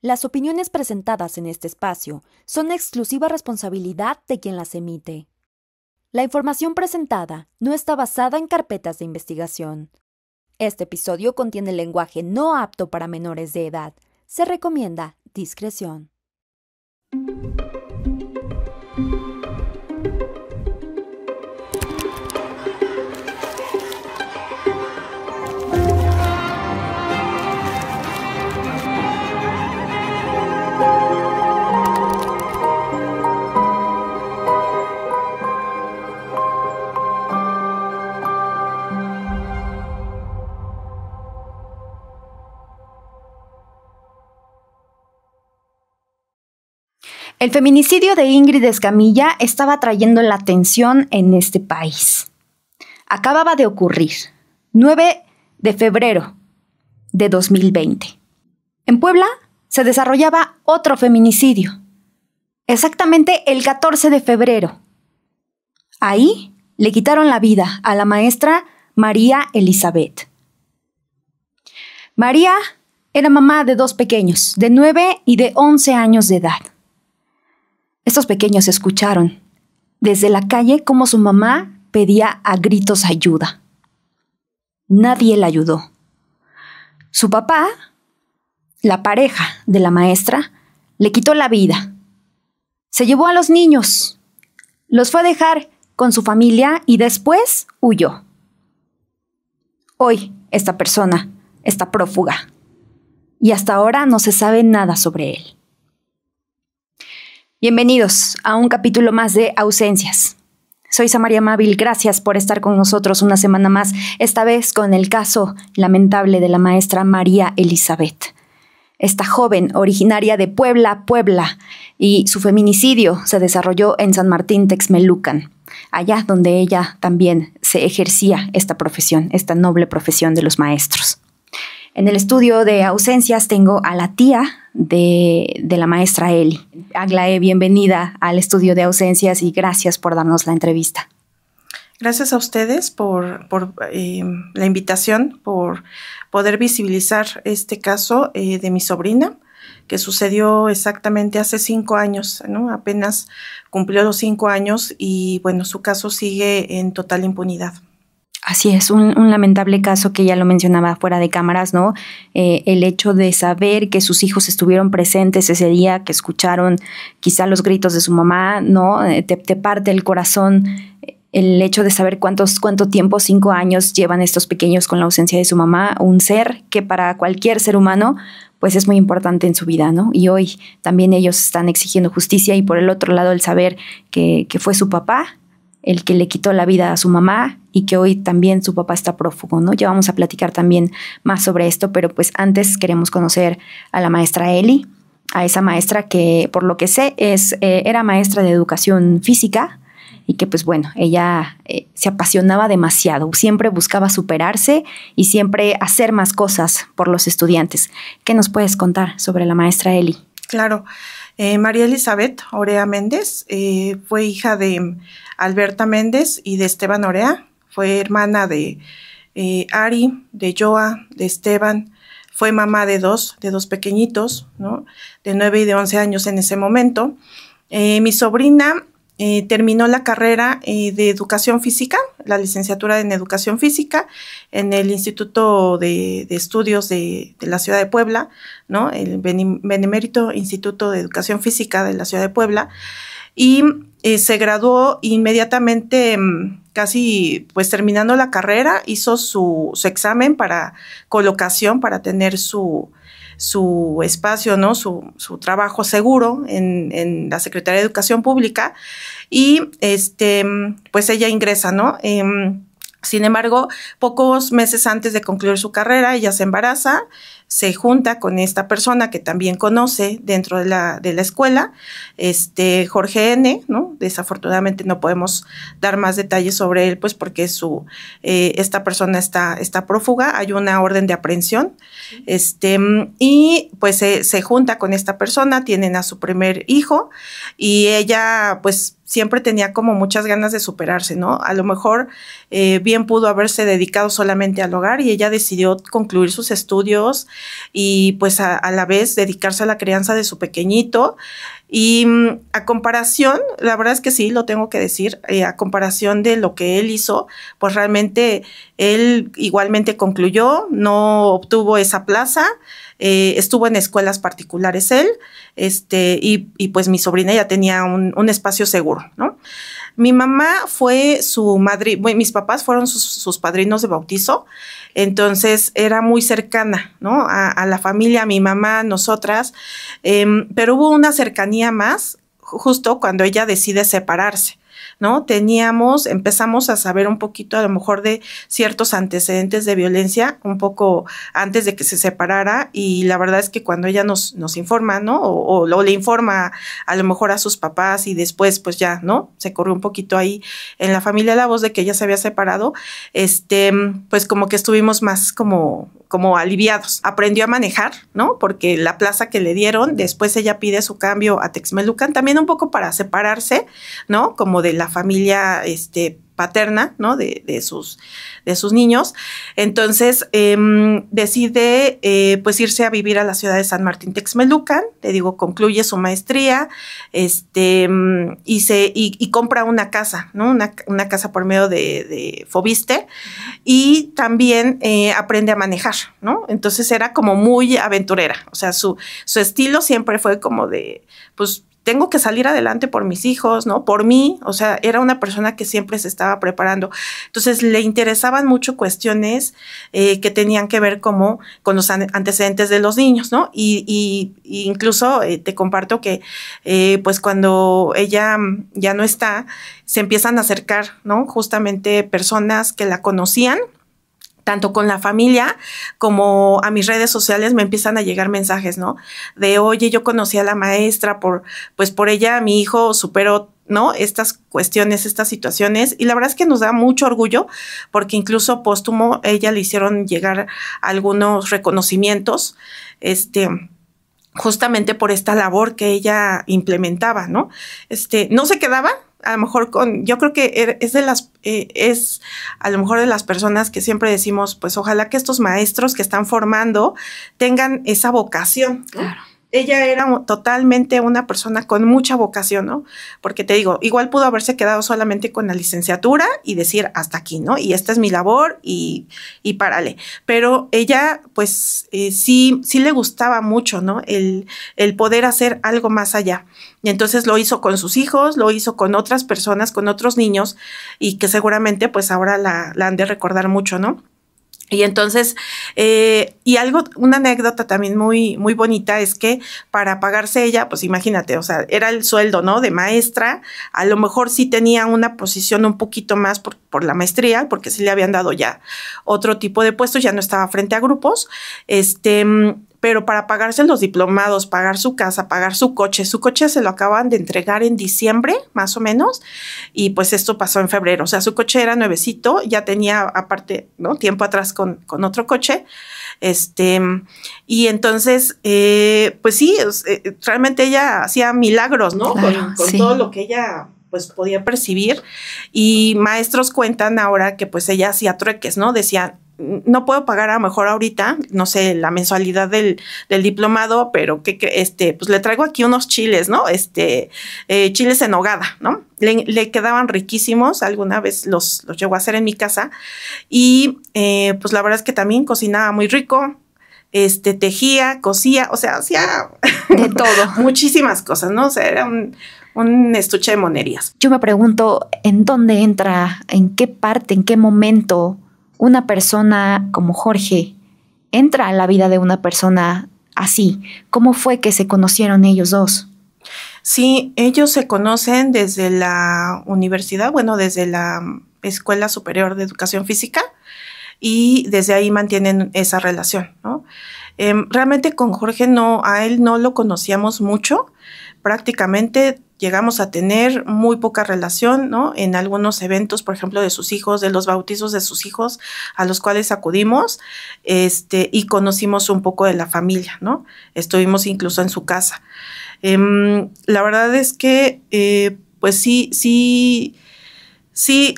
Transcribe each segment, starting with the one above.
Las opiniones presentadas en este espacio son exclusiva responsabilidad de quien las emite. La información presentada no está basada en carpetas de investigación. Este episodio contiene lenguaje no apto para menores de edad. Se recomienda discreción. El feminicidio de Ingrid Escamilla estaba atrayendo la atención en este país. Acababa de ocurrir, 9 de febrero de 2020. En Puebla se desarrollaba otro feminicidio, exactamente el 14 de febrero. Ahí le quitaron la vida a la maestra María Elizabeth. María era mamá de 2 pequeños, de 9 y de 11 años de edad. Estos pequeños escucharon desde la calle cómo su mamá pedía a gritos ayuda. Nadie la ayudó. Su papá, la pareja de la maestra, le quitó la vida. Se llevó a los niños, los fue a dejar con su familia y después huyó. Hoy esta persona está prófuga y hasta ahora no se sabe nada sobre él. Bienvenidos a un capítulo más de Ausencias. Soy Samaria Mávil, gracias por estar con nosotros una semana más, esta vez con el caso lamentable de la maestra María Elizabeth. Esta joven originaria de Puebla, y su feminicidio se desarrolló en San Martín Texmelucan, allá donde ella también se ejercía esta profesión, esta noble profesión de los maestros. En el estudio de Ausencias tengo a la tía de la maestra Eli. Aglaé, bienvenida al estudio de Ausencias y gracias por darnos la entrevista. Gracias a ustedes por la invitación, por poder visibilizar este caso de mi sobrina, que sucedió exactamente hace 5 años, ¿no? Apenas cumplió los 5 años y bueno, su caso sigue en total impunidad. Así es, un lamentable caso que ya lo mencionaba fuera de cámaras, ¿no? El hecho de saber que sus hijos estuvieron presentes ese día, que escucharon quizá los gritos de su mamá, ¿no? Te parte el corazón el hecho de saber cuánto tiempo, 5 años, llevan estos pequeños con la ausencia de su mamá, un ser que para cualquier ser humano pues es muy importante en su vida, ¿no? Y hoy también ellos están exigiendo justicia y por el otro lado el saber que fue su papá el que le quitó la vida a su mamá y que hoy también su papá está prófugo, ¿no? Ya vamos a platicar también más sobre esto, pero pues antes queremos conocer a la maestra Eli, a esa maestra que por lo que sé era maestra de educación física y que pues bueno, ella se apasionaba demasiado, siempre buscaba superarse y siempre hacer más cosas por los estudiantes. ¿Qué nos puedes contar sobre la maestra Eli? Claro. María Elizabeth Orea Méndez fue hija de Alberta Méndez y de Esteban Orea. Fue hermana de Ari, de Joa, de Esteban. Fue mamá de dos pequeñitos, ¿no? De 9 y de 11 años en ese momento. Mi sobrina terminó la carrera de educación física, la licenciatura en educación física en el Instituto de Estudios de la Ciudad de Puebla, ¿no? El Benemérito Instituto de Educación Física de la Ciudad de Puebla, y se graduó inmediatamente, casi pues terminando la carrera, hizo su examen para colocación, para tener su espacio, ¿no? Su trabajo seguro en la Secretaría de Educación Pública y pues ella ingresa, ¿no? Sin embargo, pocos meses antes de concluir su carrera, ella se embaraza, se junta con esta persona que también conoce dentro de la escuela, Jorge N., ¿no? Desafortunadamente no podemos dar más detalles sobre él, pues porque esta persona está prófuga, hay una orden de aprehensión, y pues se junta con esta persona, tienen a su primer hijo, y ella pues siempre tenía como muchas ganas de superarse, ¿no? A lo mejor bien pudo haberse dedicado solamente al hogar y ella decidió concluir sus estudios y pues a la vez dedicarse a la crianza de su pequeñito. Y a comparación, la verdad es que sí, lo tengo que decir, a comparación de lo que él hizo, pues realmente él igualmente concluyó, no obtuvo esa plaza, estuvo en escuelas particulares él, y pues mi sobrina ya tenía un espacio seguro, ¿no? Mi mamá fue su madre, bueno, mis papás fueron sus padrinos de bautizo, entonces era muy cercana, ¿no? A la familia, a mi mamá, nosotras, pero hubo una cercanía más justo cuando ella decide separarse, ¿no? Empezamos a saber un poquito a lo mejor de ciertos antecedentes de violencia un poco antes de que se separara y la verdad es que cuando ella nos informa, ¿no? O le informa a lo mejor a sus papás y después pues ya, ¿no? Se corrió un poquito ahí en la familia la voz de que ella se había separado, pues como que estuvimos más como aliviados. Aprendió a manejar, ¿no? Porque la plaza que le dieron, después ella pide su cambio a Texmelucan, también un poco para separarse, ¿no? Como de la familia, paterna, ¿no? De sus niños. Entonces, decide, pues, irse a vivir a la ciudad de San Martín Texmelucan, te digo, concluye su maestría, y compra una casa, ¿no? Una casa por medio de Fobiste, y también aprende a manejar, ¿no? Entonces, era como muy aventurera, o sea, su estilo siempre fue como de, pues, tengo que salir adelante por mis hijos, ¿no? Por mí, o sea, era una persona que siempre se estaba preparando. Entonces, le interesaban mucho cuestiones que tenían que ver como con los antecedentes de los niños, ¿no? Y incluso te comparto que, pues, cuando ella ya no está, se empiezan a acercar, ¿no? Justamente personas que la conocían, tanto con la familia como a mis redes sociales me empiezan a llegar mensajes, ¿no? De, oye, yo conocí a la maestra, por ella mi hijo superó, ¿no? Estas cuestiones, estas situaciones, y la verdad es que nos da mucho orgullo, porque incluso póstumo, ella le hicieron llegar algunos reconocimientos, justamente por esta labor que ella implementaba, ¿no? No se quedaba, a lo mejor yo creo que es a lo mejor de las personas que siempre decimos, pues ojalá que estos maestros que están formando tengan esa vocación, ¿no? Claro. Ella era totalmente una persona con mucha vocación, ¿no? Porque te digo, igual pudo haberse quedado solamente con la licenciatura y decir hasta aquí, ¿no? Y esta es mi labor y párale. Pero ella, pues, sí le gustaba mucho, ¿no? El poder hacer algo más allá. Y entonces lo hizo con sus hijos, lo hizo con otras personas, con otros niños, y que seguramente, pues, ahora la han de recordar mucho, ¿no? Y entonces, una anécdota también muy, muy bonita es que para pagarse ella, pues imagínate, o sea, era el sueldo, ¿no? De maestra, a lo mejor sí tenía una posición un poquito más por la maestría, porque sí le habían dado ya otro tipo de puestos, ya no estaba frente a grupos, pero para pagarse los diplomados, pagar su casa, pagar su coche se lo acaban de entregar en diciembre, más o menos, y pues esto pasó en febrero, o sea, su coche era nuevecito, ya tenía aparte, ¿no? Tiempo atrás con otro coche, y entonces, pues sí, realmente ella hacía milagros, ¿no? Claro, con sí. Todo lo que ella pues podía percibir, y maestros cuentan ahora que pues ella hacía trueques, ¿no? Decían, no puedo pagar a lo mejor ahorita, no sé, la mensualidad del diplomado, pero pues le traigo aquí unos chiles, ¿no? Chiles en nogada, ¿no? Le quedaban riquísimos, alguna vez los llegó a hacer en mi casa, y pues la verdad es que también cocinaba muy rico, tejía, cosía, o sea, hacía de todo. Muchísimas cosas, ¿no? O sea, era un estuche de monerías. Yo me pregunto, ¿en dónde entra, en qué parte, en qué momento una persona como Jorge entra a la vida de una persona así? ¿Cómo fue que se conocieron ellos dos? Sí, ellos se conocen desde la universidad, bueno, desde la Escuela Superior de Educación Física, y desde ahí mantienen esa relación, ¿no? Realmente con Jorge a él no lo conocíamos mucho, prácticamente llegamos a tener muy poca relación, ¿no? En algunos eventos, por ejemplo, de sus hijos, de los bautizos de sus hijos, a los cuales acudimos, y conocimos un poco de la familia, ¿no? Estuvimos incluso en su casa. La verdad es que, pues sí,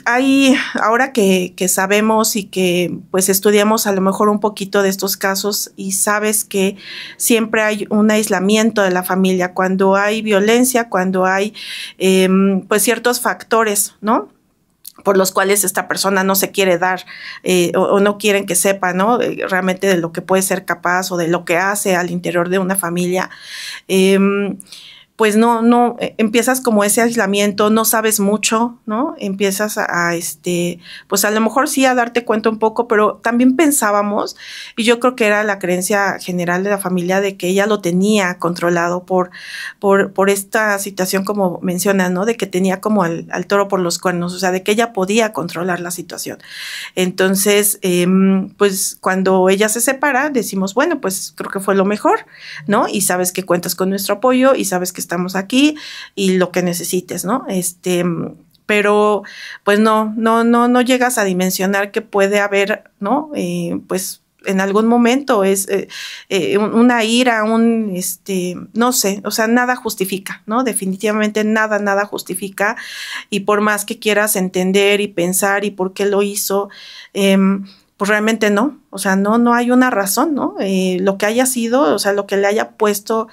hay, ahora que sabemos y que pues estudiamos a lo mejor un poquito de estos casos y sabes que siempre hay un aislamiento de la familia cuando hay violencia, cuando hay pues ciertos factores, ¿no?, por los cuales esta persona no se quiere dar o no quieren que sepa, ¿no?, realmente de lo que puede ser capaz o de lo que hace al interior de una familia. Pues no, empiezas como ese aislamiento, no sabes mucho, ¿no? Empiezas pues a lo mejor sí a darte cuenta un poco, pero también pensábamos, y yo creo que era la creencia general de la familia, de que ella lo tenía controlado por esta situación, como mencionas, ¿no? De que tenía como al toro por los cuernos, o sea, de que ella podía controlar la situación. Entonces, pues cuando ella se separa, decimos, bueno, pues creo que fue lo mejor, ¿no? Y sabes que cuentas con nuestro apoyo y sabes que estamos aquí y lo que necesites, ¿no? Pero pues no llegas a dimensionar que puede haber, ¿no? Pues en algún momento es una ira, no sé, o sea, nada justifica, ¿no? Definitivamente nada justifica, y por más que quieras entender y pensar y por qué lo hizo, pues realmente no, o sea, no hay una razón, ¿no? Lo que haya sido, o sea, lo que le haya puesto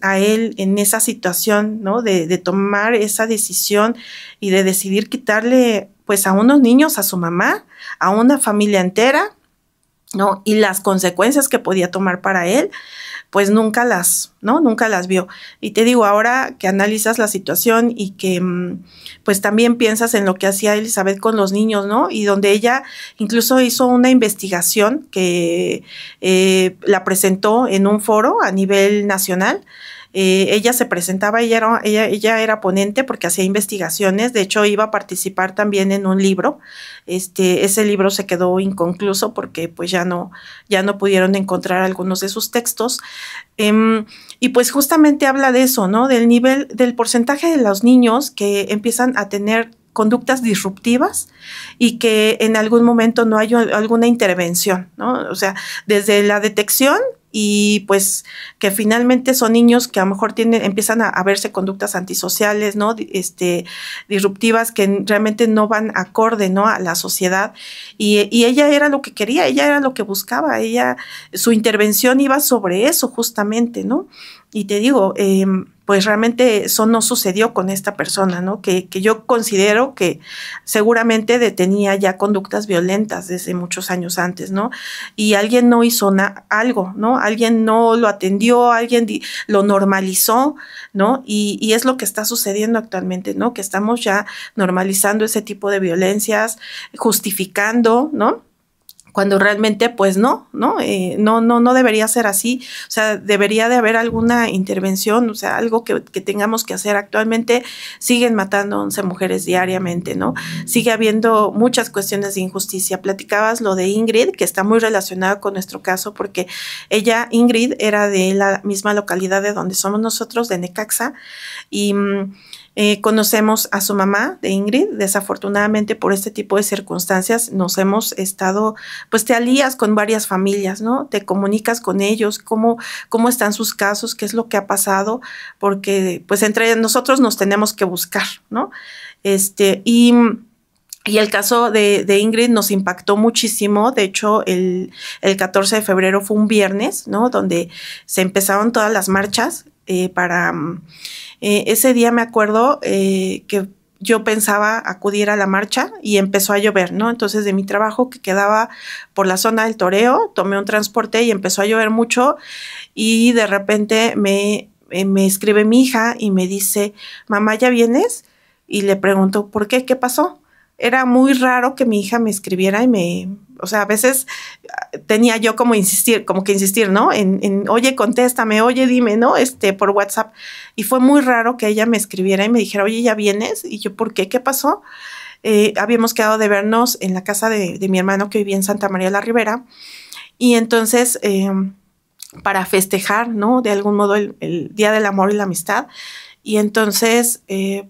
a él en esa situación, ¿no? De tomar esa decisión y de decidir quitarle, pues, a unos niños, a su mamá, a una familia entera, ¿no? Y las consecuencias que podía tomar para él, pues nunca las vio. Y te digo, ahora que analizas la situación y que pues también piensas en lo que hacía Elizabeth con los niños, ¿no? Y donde ella incluso hizo una investigación que la presentó en un foro a nivel nacional. Ella se presentaba, ella era ponente porque hacía investigaciones, de hecho iba a participar también en un libro. Ese libro se quedó inconcluso porque pues ya no pudieron encontrar algunos de sus textos, y pues justamente habla de eso, ¿no? Del nivel, del porcentaje de los niños que empiezan a tener conductas disruptivas y que en algún momento no hay alguna intervención, ¿no? O sea, desde la detección, y pues que finalmente son niños que a lo mejor empiezan a verse conductas antisociales, ¿no? Disruptivas, que realmente no van acorde, ¿no?, a la sociedad, y ella era lo que quería, ella era lo que buscaba, su intervención iba sobre eso justamente, ¿no? Y te digo, pues realmente eso no sucedió con esta persona, ¿no? Que yo considero que seguramente tenía ya conductas violentas desde muchos años antes, ¿no? Y alguien no hizo algo, ¿no? Alguien no lo atendió, alguien lo normalizó, ¿no? Y es lo que está sucediendo actualmente, ¿no? Que estamos ya normalizando ese tipo de violencias, justificando, ¿no? Cuando realmente pues no debería ser así. O sea, debería de haber alguna intervención, o sea, algo que tengamos que hacer. Actualmente siguen matando 11 mujeres diariamente, ¿no? Sigue habiendo muchas cuestiones de injusticia. Platicabas lo de Ingrid, que está muy relacionada con nuestro caso, porque Ingrid, era de la misma localidad de donde somos nosotros, de Necaxa, y conocemos a su mamá de Ingrid. Desafortunadamente, por este tipo de circunstancias nos hemos estado, pues te alías con varias familias, ¿no? Te comunicas con ellos, cómo están sus casos, qué es lo que ha pasado, porque pues entre nosotros nos tenemos que buscar, ¿no? Y el caso de Ingrid nos impactó muchísimo. De hecho, el 14 de febrero fue un viernes, ¿no?, donde se empezaron todas las marchas para... ese día me acuerdo que yo pensaba acudir a la marcha y empezó a llover, ¿no? Entonces, de mi trabajo, que quedaba por la zona del Toreo, tomé un transporte y empezó a llover mucho, y de repente me escribe mi hija y me dice, mamá, ¿ya vienes? Y le pregunto, ¿por qué? ¿Qué pasó? Era muy raro que mi hija me escribiera o sea, a veces tenía yo como que insistir, ¿no? En oye, contéstame, oye, dime, ¿no? Por WhatsApp. Y fue muy raro que ella me escribiera y me dijera, oye, ¿ya vienes? Y yo, ¿por qué? ¿Qué pasó? Habíamos quedado de vernos en la casa de mi hermano, que vivía en Santa María la Ribera. Y entonces, para festejar, ¿no?, de algún modo el Día del Amor y la Amistad. Y entonces,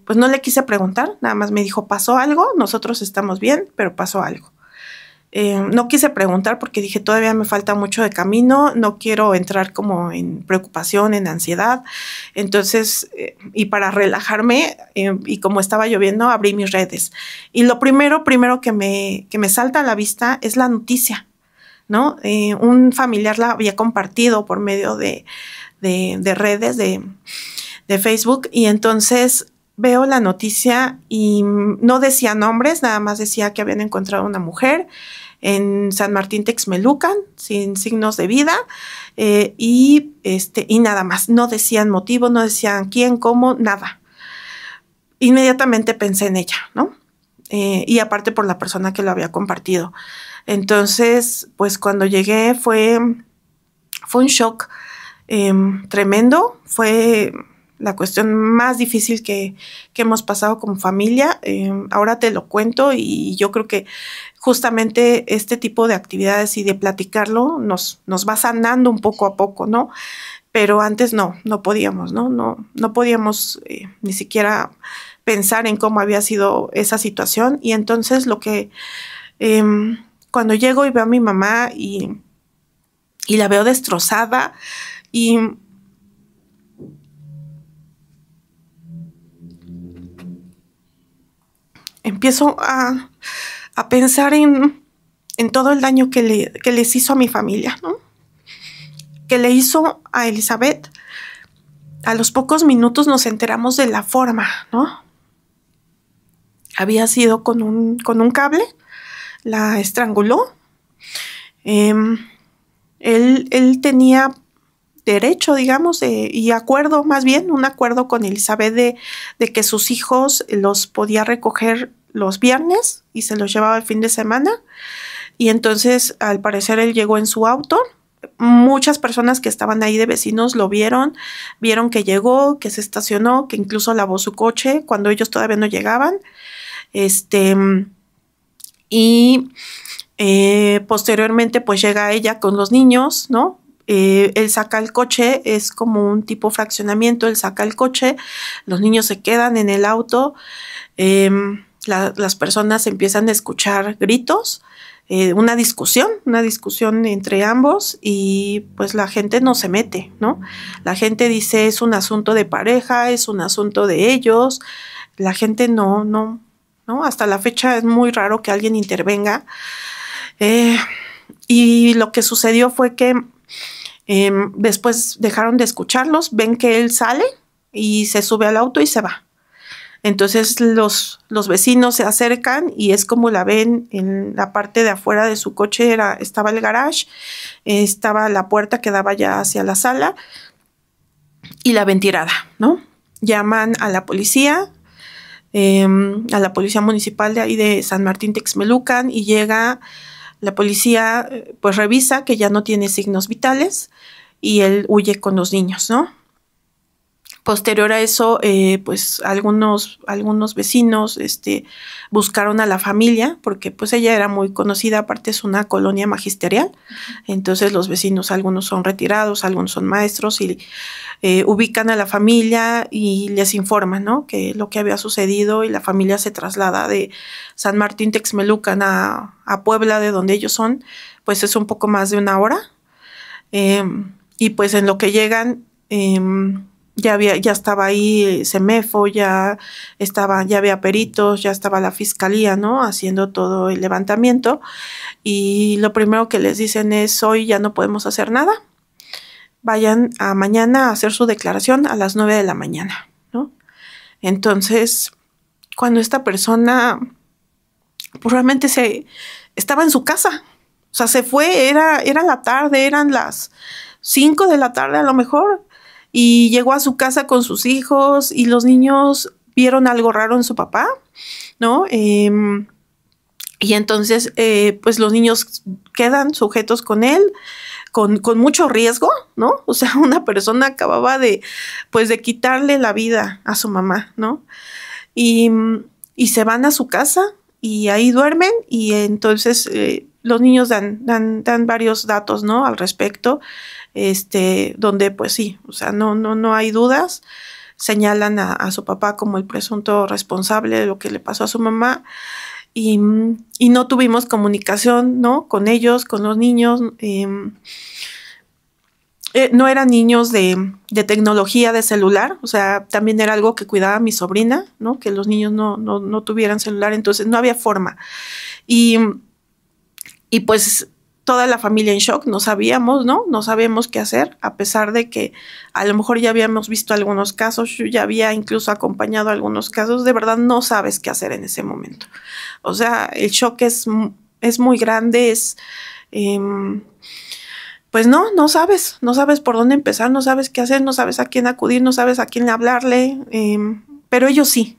pues no le quise preguntar, nada más me dijo, pasó algo, nosotros estamos bien, pero pasó algo. No quise preguntar porque dije, todavía me falta mucho de camino, no quiero entrar como en preocupación, en ansiedad. Entonces, y para relajarme, y como estaba lloviendo, abrí mis redes. Y lo primero que me salta a la vista es la noticia, ¿no? Un familiar la había compartido por medio de redes, de Facebook, y entonces veo la noticia y no decía nombres, nada más decía que habían encontrado una mujer en San Martín Texmelucan, sin signos de vida, y nada más. No decían motivo, no decían quién, cómo, nada. Inmediatamente pensé en ella, ¿no? Y aparte por la persona que lo había compartido. Entonces, pues cuando llegué fue un shock tremendo, fue la cuestión más difícil que hemos pasado como familia. Ahora te lo cuento y yo creo que justamente este tipo de actividades y de platicarlo nos va sanando un poco a poco, ¿no? Pero antes no podíamos, ¿no? No podíamos ni siquiera pensar en cómo había sido esa situación. Y entonces cuando llego y veo a mi mamá y la veo destrozada y empiezo a pensar en todo el daño que les hizo a mi familia, ¿no? Que le hizo a Elizabeth. A los pocos minutos nos enteramos de la forma, ¿no? Había sido con un cable, la estranguló. Él tenía derecho, digamos, y acuerdo, más bien, un acuerdo con Elizabeth de que sus hijos los podía recoger los viernes y se los llevaba el fin de semana. Y entonces, al parecer, él llegó en su auto. Muchas personas que estaban ahí de vecinos lo vieron que llegó, que se estacionó, que incluso lavó su coche cuando ellos todavía no llegaban. Posteriormente, pues llega ella con los niños, ¿no? Él saca el coche, es como un tipo fraccionamiento, él saca el coche, los niños se quedan en el auto, las personas empiezan a escuchar gritos, una discusión entre ambos y pues la gente no se mete, ¿no? La gente dice es un asunto de pareja, es un asunto de ellos, la gente no, hasta la fecha es muy raro que alguien intervenga. Y lo que sucedió fue que después dejaron de escucharlos, ven que él sale y se sube al auto y se va. Entonces los vecinos se acercan y es como la ven en la parte de afuera de su coche, estaba el garage, estaba la puerta que daba ya hacia la sala y la ven tirada, ¿no? Llaman a la policía municipal de ahí de San Martín Texmelucan y llega la policía, pues revisa que ya no tiene signos vitales y él huye con los niños, ¿no? Posterior a eso, pues algunos vecinos buscaron a la familia porque pues ella era muy conocida, aparte es una colonia magisterial, entonces los vecinos, algunos son retirados, algunos son maestros y ubican a la familia y les informan, ¿no? Que lo que había sucedido y la familia se traslada de San Martín Texmelucan a Puebla, de donde ellos son, pues es un poco más de una hora y pues en lo que llegan ya estaba ahí Semefo, ya había peritos, ya estaba la fiscalía, ¿no? Haciendo todo el levantamiento y lo primero que les dicen es hoy ya no podemos hacer nada, vayan a mañana a hacer su declaración a las 9 de la mañana, ¿no? Entonces, cuando esta persona pues realmente estaba en su casa, o sea, se fue, era la tarde, eran las 5 de la tarde a lo mejor, y llegó a su casa con sus hijos y los niños vieron algo raro en su papá, ¿no? Y entonces, pues los niños quedan sujetos con él, con mucho riesgo, ¿no? O sea, una persona acababa de quitarle la vida a su mamá, ¿no? Y se van a su casa y ahí duermen y entonces los niños dan varios datos, ¿no? Al respecto, donde pues sí, o sea, no hay dudas, señalan a su papá como el presunto responsable de lo que le pasó a su mamá y no tuvimos comunicación, ¿no? Con ellos, con los niños. No eran niños de tecnología, de celular, o sea, también era algo que cuidaba mi sobrina, ¿no? Que los niños no tuvieran celular, entonces no había forma. Y pues toda la familia en shock, no sabíamos, ¿no? No sabíamos qué hacer, a pesar de que a lo mejor ya habíamos visto algunos casos, yo ya había incluso acompañado algunos casos, de verdad no sabes qué hacer en ese momento. O sea, el shock es muy grande, pues no sabes por dónde empezar, no sabes qué hacer, no sabes a quién acudir, no sabes a quién hablarle, pero ellos sí,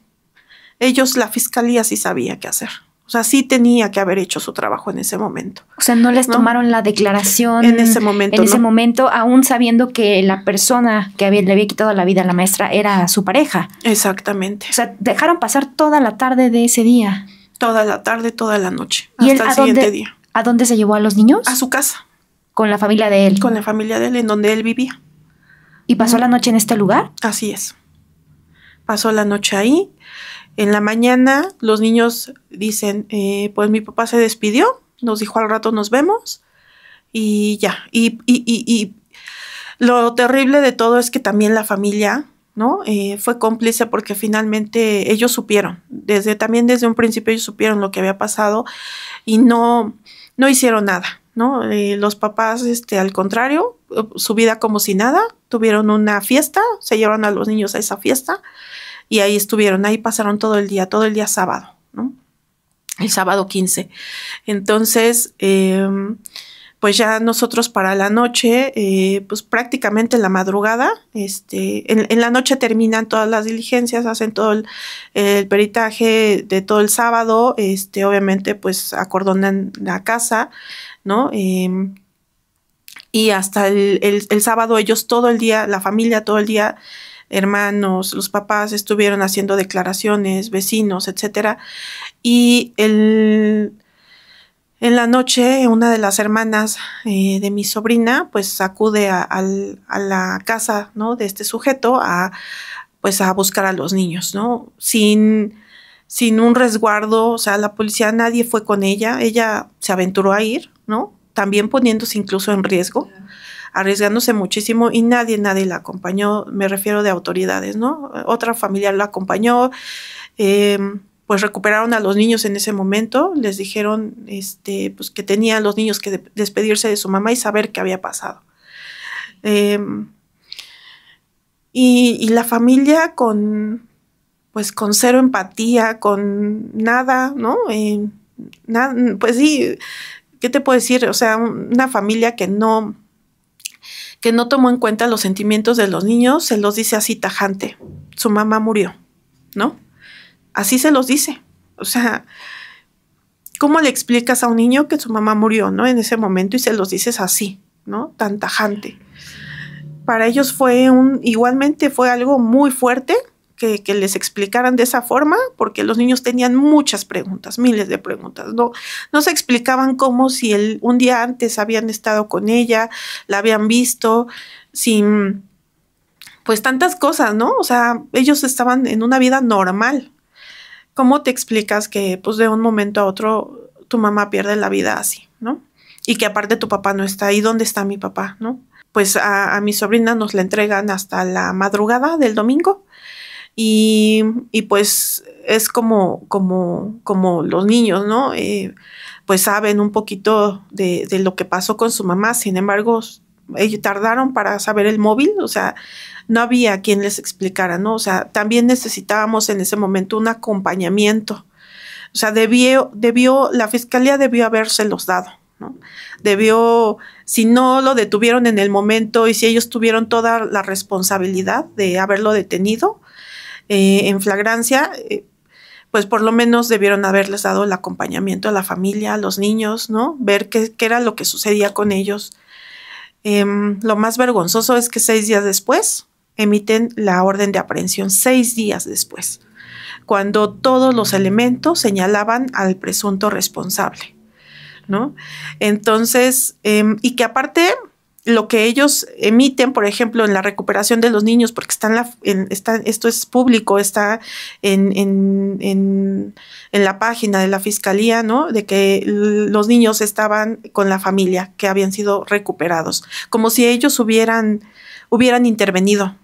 la fiscalía sí sabía qué hacer. O sea, sí tenía que haber hecho su trabajo en ese momento. O sea, no les tomaron la declaración en ese momento. En ese momento, aún sabiendo que la persona que le había quitado la vida a la maestra era su pareja. Exactamente. O sea, dejaron pasar toda la tarde de ese día. Toda la tarde, toda la noche. ¿Y hasta el siguiente día. ¿A dónde se llevó a los niños? A su casa. ¿Con la familia de él? Con la familia de él, en donde él vivía. ¿Y pasó la noche en este lugar? Así es. Pasó la noche ahí. En la mañana los niños dicen, pues mi papá se despidió, nos dijo al rato nos vemos y ya. Y lo terrible de todo es que también la familia, ¿no? Fue cómplice porque finalmente ellos supieron, desde un principio ellos supieron lo que había pasado y no hicieron nada, ¿no? Los papás, al contrario, su vida como si nada, tuvieron una fiesta, se llevaron a los niños a esa fiesta. Y ahí estuvieron, ahí pasaron todo el día sábado, ¿no? El sábado 15. Entonces, pues ya nosotros para la noche, pues prácticamente en la madrugada, en la noche terminan todas las diligencias, hacen todo el peritaje de todo el sábado, obviamente pues acordonan la casa, ¿no? Y hasta el sábado ellos todo el día, la familia todo el día, hermanos, los papás estuvieron haciendo declaraciones, vecinos, etcétera. Y en la noche, una de las hermanas de mi sobrina, pues acude a la casa, ¿no? De este sujeto pues a buscar a los niños, ¿no? Sin un resguardo, o sea, la policía, nadie fue con ella se aventuró a ir, ¿no? También poniéndose incluso en riesgo. Arriesgándose muchísimo y nadie la acompañó, me refiero de autoridades, ¿no? Otra familiar la acompañó, pues recuperaron a los niños en ese momento, les dijeron pues que tenían los niños que despedirse de su mamá y saber qué había pasado. Y la familia con cero empatía, con nada, ¿no? Nada, pues sí, ¿qué te puedo decir? O sea, una familia que no tomó en cuenta los sentimientos de los niños, se los dice así tajante, su mamá murió, ¿no? Así se los dice. O sea, ¿cómo le explicas a un niño que su mamá murió, ¿no? En ese momento y se los dices así, ¿no? Tan tajante. Para ellos igualmente fue algo muy fuerte que les explicaran de esa forma, porque los niños tenían muchas preguntas, miles de preguntas, no se explicaban cómo si un día antes habían estado con ella, la habían visto, sin pues tantas cosas, ¿no? O sea, ellos estaban en una vida normal. ¿Cómo te explicas que pues de un momento a otro tu mamá pierde la vida así, ¿no? Y que aparte tu papá no está ahí, ¿dónde está mi papá, no? Pues a mi sobrina nos la entregan hasta la madrugada del domingo. Y pues es como los niños, ¿no? Pues saben un poquito de lo que pasó con su mamá, sin embargo, ellos tardaron para saber el móvil, o sea, no había quien les explicara, ¿no? O sea, también necesitábamos en ese momento un acompañamiento, o sea, la fiscalía debió habérselos dado, ¿no? Si no lo detuvieron en el momento y si ellos tuvieron toda la responsabilidad de haberlo detenido, en flagrancia, pues por lo menos debieron haberles dado el acompañamiento a la familia, a los niños, ¿no? Ver qué era lo que sucedía con ellos. Lo más vergonzoso es que 6 días después emiten la orden de aprehensión, 6 días después, cuando todos los elementos señalaban al presunto responsable, ¿no? Entonces, y que aparte lo que ellos emiten, por ejemplo, en la recuperación de los niños, porque esto es público, está en la página de la Fiscalía, ¿no? De que los niños estaban con la familia, que habían sido recuperados, como si ellos hubieran intervenido.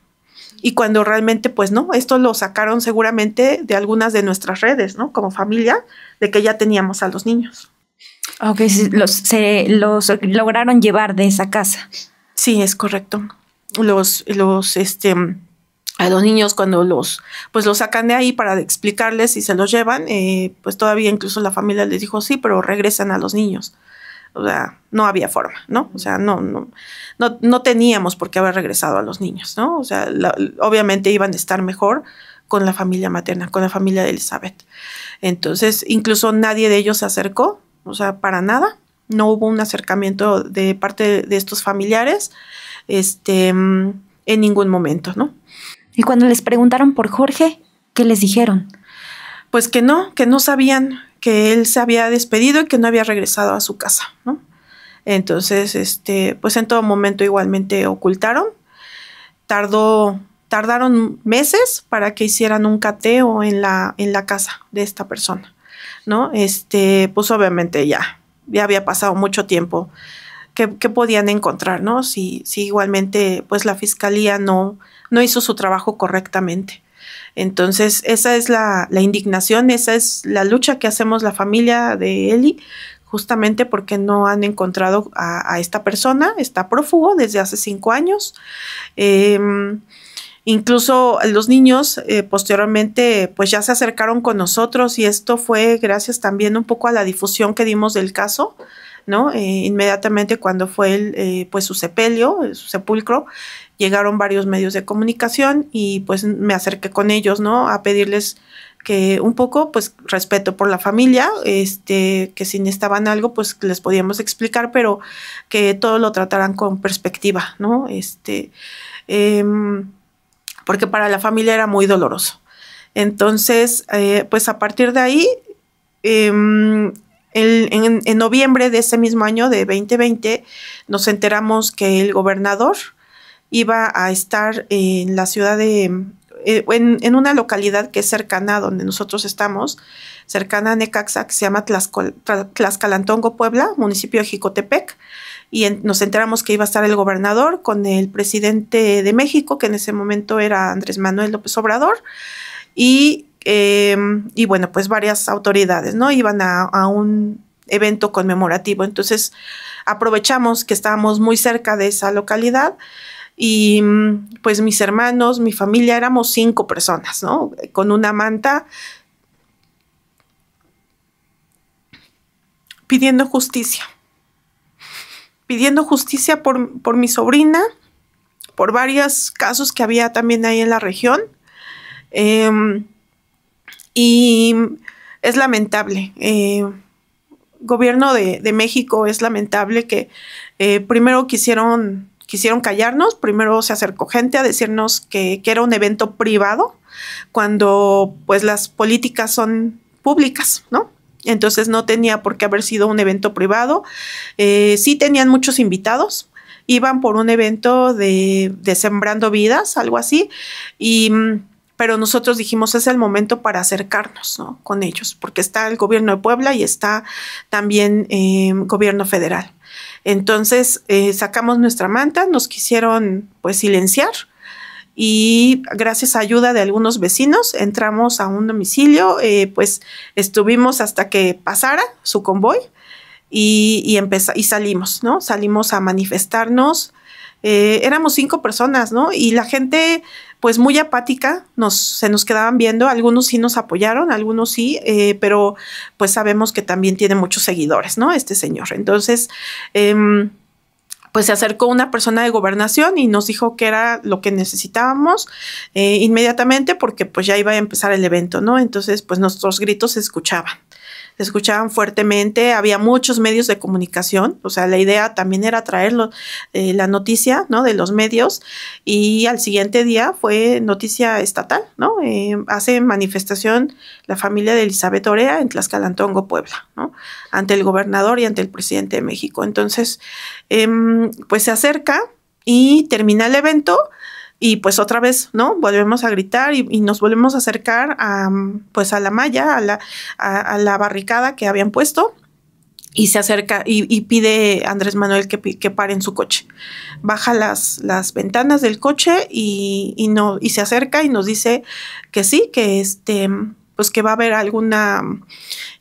Y cuando realmente, pues no, esto lo sacaron seguramente de algunas de nuestras redes, ¿no? Como familia, de que ya teníamos a los niños. Ok, los lograron llevar de esa casa. Sí, es correcto. A los niños cuando los sacan de ahí para explicarles y se los llevan, pues todavía incluso la familia les dijo sí, pero regresan a los niños. O sea, no había forma, ¿no? O sea, no teníamos por qué haber regresado a los niños, ¿no? O sea, obviamente iban a estar mejor con la familia materna, con la familia de Elizabeth. Entonces, incluso nadie de ellos se acercó. O sea, para nada, no hubo un acercamiento de parte de estos familiares, en ningún momento, ¿no? Y cuando les preguntaron por Jorge, ¿qué les dijeron? Pues que no sabían que él se había despedido y que no había regresado a su casa, ¿no? Entonces, pues en todo momento igualmente ocultaron. Tardaron meses para que hicieran un cateo en la casa de esta persona, ¿no? Pues obviamente ya había pasado mucho tiempo. ¿Qué podían encontrar, no? Si igualmente pues la fiscalía no hizo su trabajo correctamente. Entonces esa es la indignación, esa es la lucha que hacemos la familia de Eli, justamente porque no han encontrado a esta persona. Está prófugo desde hace 5 años. Incluso los niños posteriormente pues ya se acercaron con nosotros, y esto fue gracias también un poco a la difusión que dimos del caso, ¿no? Inmediatamente cuando fue pues su sepulcro, llegaron varios medios de comunicación y pues me acerqué con ellos, ¿no? A pedirles que un poco pues respeto por la familia, que si necesitaban algo pues les podíamos explicar, pero que todo lo trataran con perspectiva, ¿no? Porque para la familia era muy doloroso. Entonces, pues a partir de ahí, en noviembre de ese mismo año, de 2020, nos enteramos que el gobernador iba a estar en la ciudad en una localidad que es cercana a donde nosotros estamos, cercana a Necaxa, que se llama Tlaxcalantongo, Puebla, municipio de Jicotepec. Y nos enteramos que iba a estar el gobernador con el presidente de México, que en ese momento era Andrés Manuel López Obrador, y bueno, pues varias autoridades, ¿no? Iban a un evento conmemorativo. Entonces aprovechamos que estábamos muy cerca de esa localidad y pues mis hermanos, mi familia, éramos 5 personas, ¿no? Con una manta pidiendo justicia por mi sobrina, por varios casos que había también ahí en la región. Y es lamentable. Gobierno de México, es lamentable que primero quisieron callarnos. Primero se acercó gente a decirnos que era un evento privado, cuando pues las políticas son públicas, ¿no? Entonces no tenía por qué haber sido un evento privado. Sí tenían muchos invitados, iban por un evento de Sembrando Vidas, algo así, pero nosotros dijimos es el momento para acercarnos, ¿no? Con ellos, porque está el gobierno de Puebla y está también gobierno federal. Entonces sacamos nuestra manta, nos quisieron pues silenciar, y gracias a ayuda de algunos vecinos entramos a un domicilio, pues estuvimos hasta que pasara su convoy y salimos, ¿no? Salimos a manifestarnos. Éramos 5 personas, ¿no? Y la gente pues muy apática, se nos quedaban viendo. Algunos sí nos apoyaron, algunos sí, pero pues sabemos que también tiene muchos seguidores, ¿no? Este señor. Entonces pues se acercó una persona de gobernación y nos dijo que era lo que necesitábamos inmediatamente, porque pues ya iba a empezar el evento, ¿no? Entonces pues nuestros gritos se se escuchaban fuertemente, había muchos medios de comunicación, o sea, la idea también era traerlo, la noticia, ¿no? De los medios, y al siguiente día fue noticia estatal, ¿no? Hace manifestación la familia de Elizabeth Orea en Tlaxcalantongo, Puebla, ¿no? Ante el gobernador y ante el presidente de México. Entonces, pues se acerca y termina el evento. Y pues otra vez, ¿no? Volvemos a gritar y nos volvemos a acercar a, pues a la malla, a la barricada que habían puesto, y se acerca y pide a Andrés Manuel que pare en su coche. Baja las ventanas del coche y se acerca y nos dice que sí, que pues que va a haber alguna...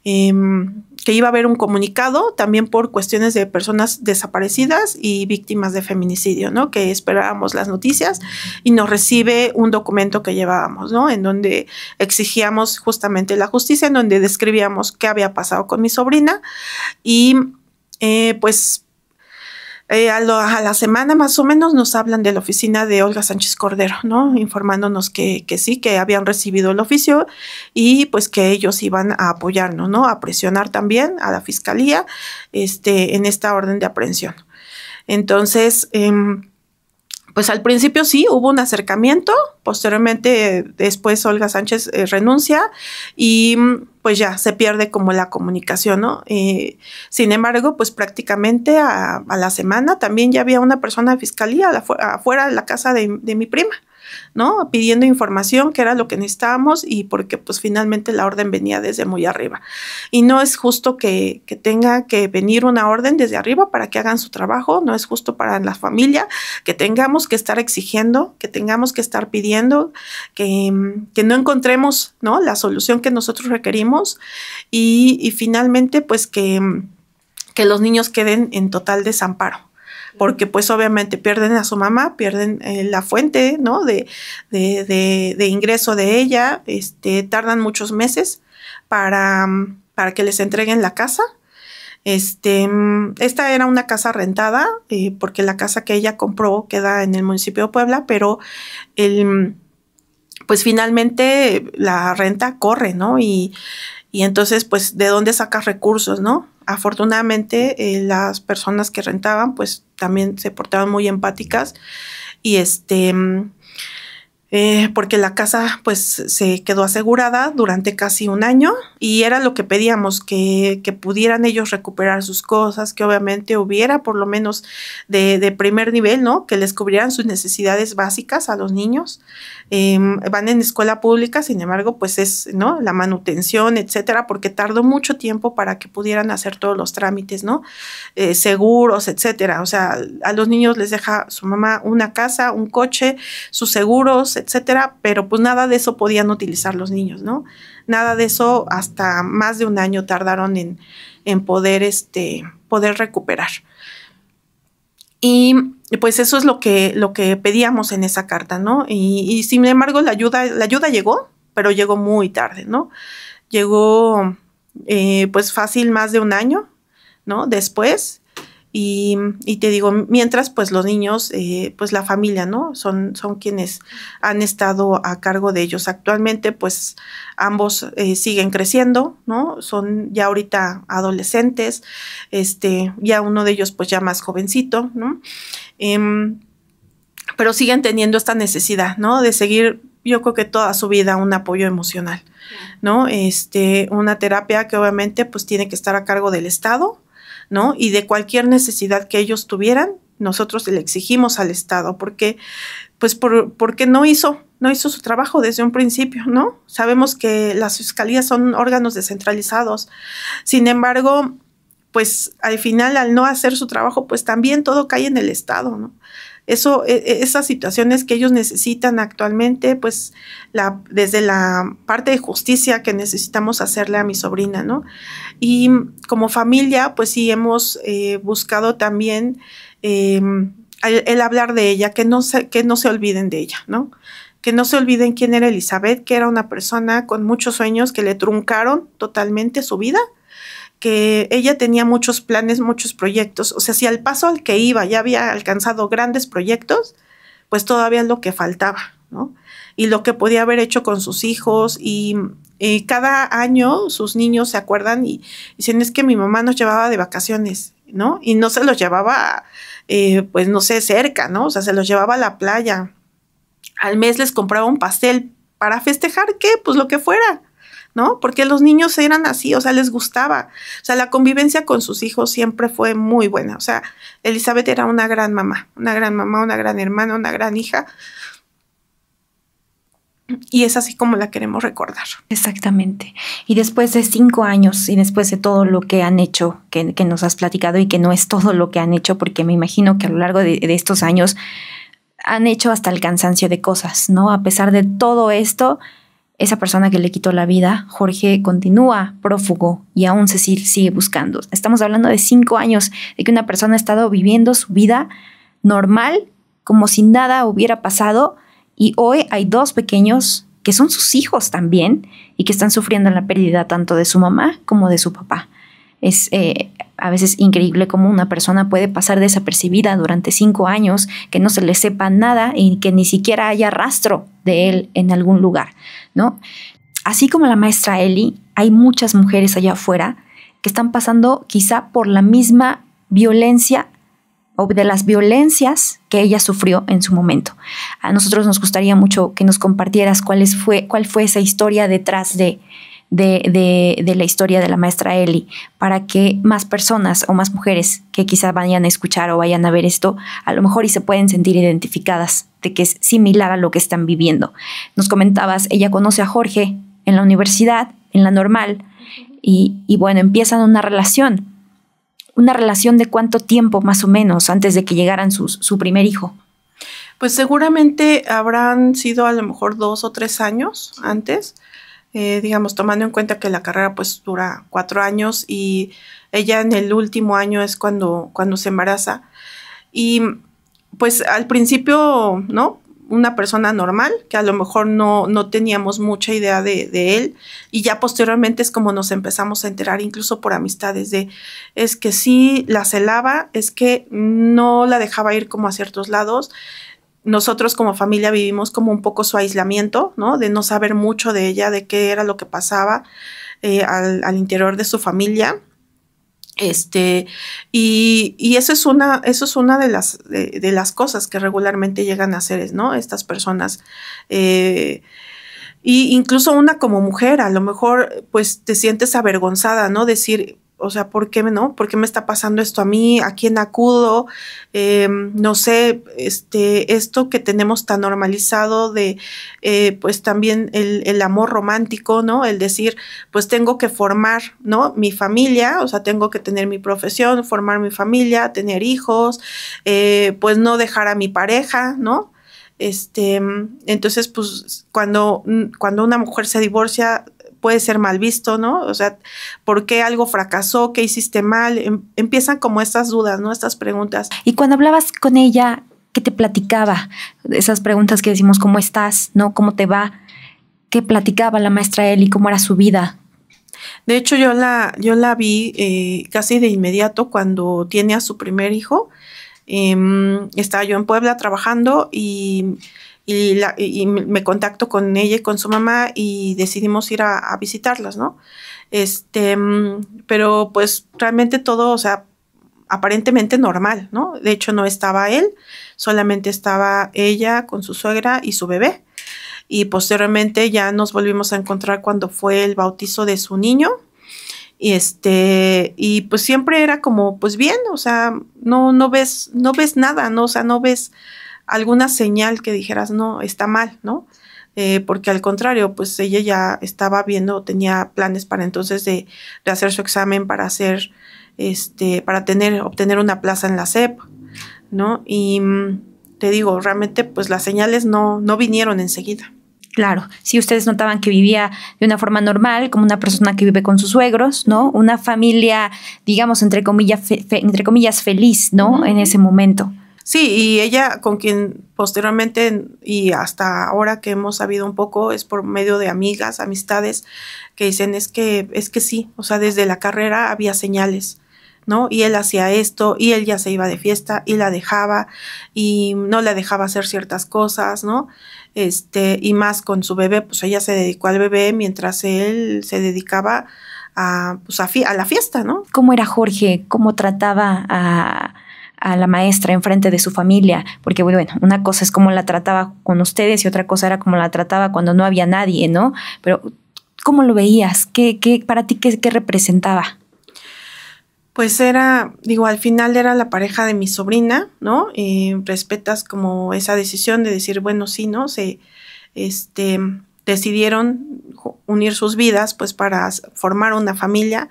que iba a haber un comunicado también por cuestiones de personas desaparecidas y víctimas de feminicidio, ¿no? Que esperábamos las noticias, y nos recibe un documento que llevábamos, ¿no? En donde exigíamos justamente la justicia, en donde describíamos qué había pasado con mi sobrina, y pues a la semana más o menos nos hablan de la oficina de Olga Sánchez Cordero, ¿no? Informándonos que sí, que habían recibido el oficio y pues que ellos iban a apoyarnos, ¿no? A presionar también a la fiscalía en esta orden de aprehensión. Entonces, pues al principio sí hubo un acercamiento, posteriormente después Olga Sánchez renuncia y pues ya se pierde como la comunicación, ¿no? Sin embargo, pues prácticamente a la semana también ya había una persona de fiscalía afuera de la casa de mi prima, ¿no? Pidiendo información, que era lo que necesitábamos, y porque pues finalmente la orden venía desde muy arriba. Y no es justo que tenga que venir una orden desde arriba para que hagan su trabajo, no es justo para la familia que tengamos que estar exigiendo, que tengamos que estar pidiendo, que no encontremos, ¿no? La solución que nosotros requerimos, y finalmente pues que los niños queden en total desamparo. Porque pues obviamente pierden a su mamá, pierden la fuente, ¿no? de ingreso de ella, tardan muchos meses para que les entreguen la casa. Esta era una casa rentada, porque la casa que ella compró queda en el municipio de Puebla, pero pues finalmente la renta corre, ¿no? Y entonces, pues, ¿de dónde sacas recursos, no? Afortunadamente, las personas que rentaban, pues, también se portaban muy empáticas y porque la casa, pues, se quedó asegurada durante casi un año, y era lo que pedíamos, que pudieran ellos recuperar sus cosas, que obviamente hubiera por lo menos de primer nivel, ¿no? Que les cubrieran sus necesidades básicas a los niños. Van en escuela pública, sin embargo, pues es, ¿no? La manutención, etcétera, porque tardó mucho tiempo para que pudieran hacer todos los trámites, ¿no? Seguros, etcétera. O sea, a los niños les deja su mamá una casa, un coche, sus seguros, etcétera, pero pues nada de eso podían utilizar los niños, ¿no? Nada de eso, hasta más de un año tardaron en poder recuperar. Y pues eso es lo que pedíamos en esa carta, ¿no? Y sin embargo la ayuda llegó, pero llegó muy tarde, ¿no? Llegó pues fácil más de un año, ¿no? Después. Y te digo, mientras pues los niños, pues la familia, ¿no? Son quienes han estado a cargo de ellos. Actualmente pues ambos siguen creciendo, ¿no? Son ya ahorita adolescentes, ya uno de ellos pues ya más jovencito, ¿no? Pero siguen teniendo esta necesidad, ¿no? De seguir, yo creo que toda su vida, un apoyo emocional, ¿no? Una terapia que obviamente pues tiene que estar a cargo del Estado, ¿no? Y de cualquier necesidad que ellos tuvieran, nosotros le exigimos al Estado, porque no hizo su trabajo desde un principio, ¿no? Sabemos que las fiscalías son órganos descentralizados. Sin embargo, pues al final, al no hacer su trabajo, pues también todo cae en el Estado, ¿no? Esas situaciones que ellos necesitan actualmente, pues desde la parte de justicia que necesitamos hacerle a mi sobrina, ¿no? Y como familia, pues sí hemos buscado también el hablar de ella, que no se olviden de ella, ¿no? Que no se olviden quién era Elizabeth, que era una persona con muchos sueños que le truncaron totalmente su vida, que ella tenía muchos planes, muchos proyectos. O sea, si al paso al que iba ya había alcanzado grandes proyectos, pues todavía es lo que faltaba, ¿no? Y lo que podía haber hecho con sus hijos y cada año sus niños se acuerdan y dicen, es que mi mamá nos llevaba de vacaciones, ¿no? Y no se los llevaba, pues no sé, cerca, ¿no? O sea, se los llevaba a la playa. Al mes les compraba un pastel para festejar, ¿qué? Pues lo que fuera, ¿no? Porque los niños eran así, o sea, les gustaba. O sea, la convivencia con sus hijos siempre fue muy buena. O sea, Elizabeth era una gran mamá, una gran hermana, una gran hija. Y es así como la queremos recordar. Exactamente. Y después de 5 años y después de todo lo que han hecho, que nos has platicado y que no es todo lo que han hecho, porque me imagino que a lo largo de estos años han hecho hasta el cansancio de cosas, ¿no? A pesar de todo esto, esa persona que le quitó la vida, Jorge, continúa prófugo y aún se sigue buscando. Estamos hablando de 5 años de que una persona ha estado viviendo su vida normal, como si nada hubiera pasado. Y hoy hay 2 pequeños que son sus hijos también y que están sufriendo la pérdida tanto de su mamá como de su papá. Es a veces increíble cómo una persona puede pasar desapercibida durante 5 años, que no se le sepa nada y que ni siquiera haya rastro de él en algún lugar, ¿no? Así como la maestra Eli, hay muchas mujeres allá afuera que están pasando quizá por la misma violencia o de las violencias que ella sufrió en su momento. A nosotros nos gustaría mucho que nos compartieras cuál fue esa historia detrás de la historia de la maestra Eli, para que más personas o más mujeres que quizá vayan a escuchar o vayan a ver esto, a lo mejor y se pueden sentir identificadas de que es similar a lo que están viviendo. Nos comentabas, ella conoce a Jorge en la universidad, en la normal, y bueno, empiezan una relación. ¿Una relación de cuánto tiempo más o menos antes de que llegaran su primer hijo? Pues seguramente habrán sido a lo mejor 2 o 3 años antes, digamos, tomando en cuenta que la carrera pues dura 4 años y ella en el último año es cuando se embaraza. Y pues al principio, ¿no? Una persona normal, que a lo mejor no teníamos mucha idea de él, y ya posteriormente es como nos empezamos a enterar, incluso por amistades, es que sí la celaba, es que no la dejaba ir como a ciertos lados. Nosotros como familia vivimos como un poco su aislamiento, ¿no? De no saber mucho de ella, de qué era lo que pasaba al interior de su familia. Y eso es una de las cosas que regularmente llegan a hacer, ¿no? Estas personas. Y incluso una como mujer, a lo mejor, pues te sientes avergonzada, ¿no? Decir, o sea, ¿por qué no? ¿Por qué me está pasando esto a mí? ¿A quién acudo? No sé, esto que tenemos tan normalizado de, pues también el amor romántico, ¿no? El decir, pues tengo que formar, ¿no? Mi familia, o sea, tengo que tener mi profesión, formar mi familia, tener hijos, pues no dejar a mi pareja, ¿no? Entonces, pues, cuando una mujer se divorcia, puede ser mal visto, ¿no? O sea, ¿por qué algo fracasó? ¿Qué hiciste mal? Empiezan como estas dudas, ¿no? Estas preguntas. Y cuando hablabas con ella, ¿qué te platicaba? Esas preguntas que decimos, ¿cómo estás? ¿No? ¿Cómo te va? ¿Qué platicaba la maestra Eli? ¿Cómo era su vida? De hecho, yo la vi casi de inmediato cuando tiene a su primer hijo. Estaba yo en Puebla trabajando y me contacto con ella y con su mamá y decidimos ir a visitarlas, ¿no? Pero pues realmente todo, o sea, aparentemente normal, ¿no? De hecho no estaba él, solamente estaba ella con su suegra y su bebé. Y posteriormente ya nos volvimos a encontrar cuando fue el bautizo de su niño. Y pues siempre era como, pues bien, o sea, no ves nada, ¿no? O sea, no ves alguna señal que dijeras, no, está mal, ¿no? Porque al contrario, pues ella ya estaba viendo, tenía planes para entonces de hacer su examen para hacer, para obtener una plaza en la SEP, ¿no? Y te digo, realmente, pues las señales no vinieron enseguida. Claro, si ustedes notaban que vivía de una forma normal, como una persona que vive con sus suegros, ¿no? Una familia, digamos, entre comillas, feliz, ¿no? En ese momento. Sí, y ella con quien posteriormente y hasta ahora que hemos sabido un poco es por medio de amigas, amistades que dicen es que sí, o sea, desde la carrera había señales, ¿no? Y él hacía esto y él ya se iba de fiesta y la dejaba y no la dejaba hacer ciertas cosas, ¿no? y más con su bebé, pues ella se dedicó al bebé mientras él se dedicaba a la fiesta, ¿no? ¿Cómo era Jorge? ¿Cómo trataba a la maestra enfrente de su familia? Porque, bueno, una cosa es cómo la trataba con ustedes y otra cosa era cómo la trataba cuando no había nadie, ¿no? Pero, ¿cómo lo veías? ¿Qué para ti qué representaba? Pues al final era la pareja de mi sobrina, ¿no? Respetas como esa decisión de decir, bueno, sí, ¿no? Decidieron unir sus vidas, pues, para formar una familia.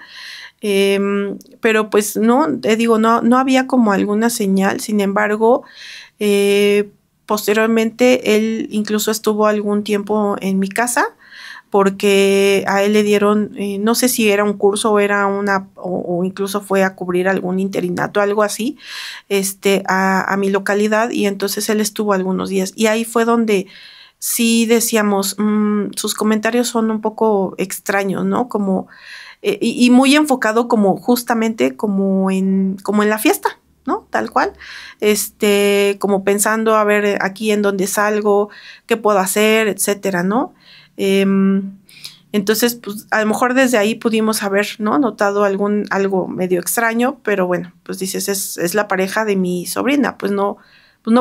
Pero pues no, te digo, no había como alguna señal. Sin embargo, posteriormente él incluso estuvo algún tiempo en mi casa, porque a él le dieron, no sé si era un curso o era o incluso fue a cubrir algún interinato, algo así, a mi localidad, y entonces él estuvo algunos días. Y ahí fue donde sí decíamos, sus comentarios son un poco extraños, ¿no? Como, y muy enfocado como justamente como en la fiesta, ¿no? Tal cual, como pensando, a ver, aquí en dónde salgo, qué puedo hacer, etcétera, ¿no? Entonces, pues a lo mejor desde ahí pudimos haber, ¿no?, notado algo medio extraño, pero bueno, pues dices, es la pareja de mi sobrina, pues no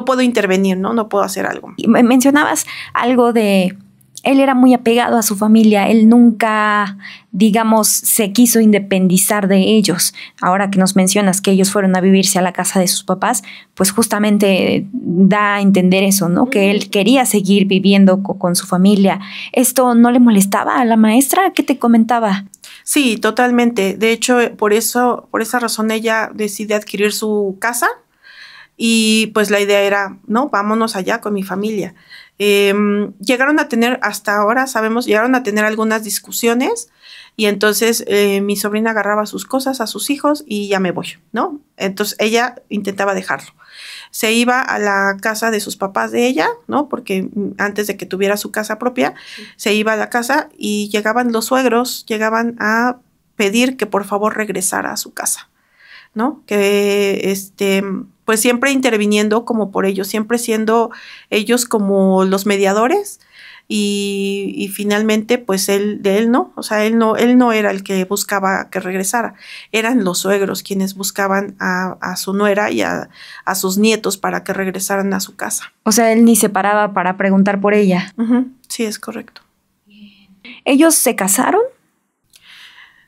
puedo intervenir, ¿no? No puedo hacer algo. Y mencionabas algo de él era muy apegado a su familia, él nunca, digamos, se quiso independizar de ellos. Ahora que nos mencionas que ellos fueron a vivirse a la casa de sus papás, pues justamente da a entender eso, ¿no? Que él quería seguir viviendo con su familia. ¿Esto no le molestaba a la maestra? ¿Qué te comentaba? Sí, totalmente. De hecho, por esa razón ella decide adquirir su casa y pues la idea era, no, vámonos allá con mi familia. Llegaron a tener, hasta ahora sabemos, llegaron a tener algunas discusiones y entonces mi sobrina agarraba sus cosas a sus hijos y ya me voy, ¿no? Entonces ella intentaba dejarlo. Se iba a la casa de sus papás de ella, ¿no? Porque antes de que tuviera su casa propia, se iba a la casa y llegaban los suegros, llegaban a pedir que por favor regresara a su casa, ¿no? Que pues siempre interviniendo como por ellos, siempre siendo ellos como los mediadores y finalmente pues él no, o sea, él no era el que buscaba que regresara, eran los suegros quienes buscaban a su nuera y a sus nietos para que regresaran a su casa. O sea, él ni se paraba para preguntar por ella. Uh-huh. Sí, es correcto. ¿Ellos se casaron?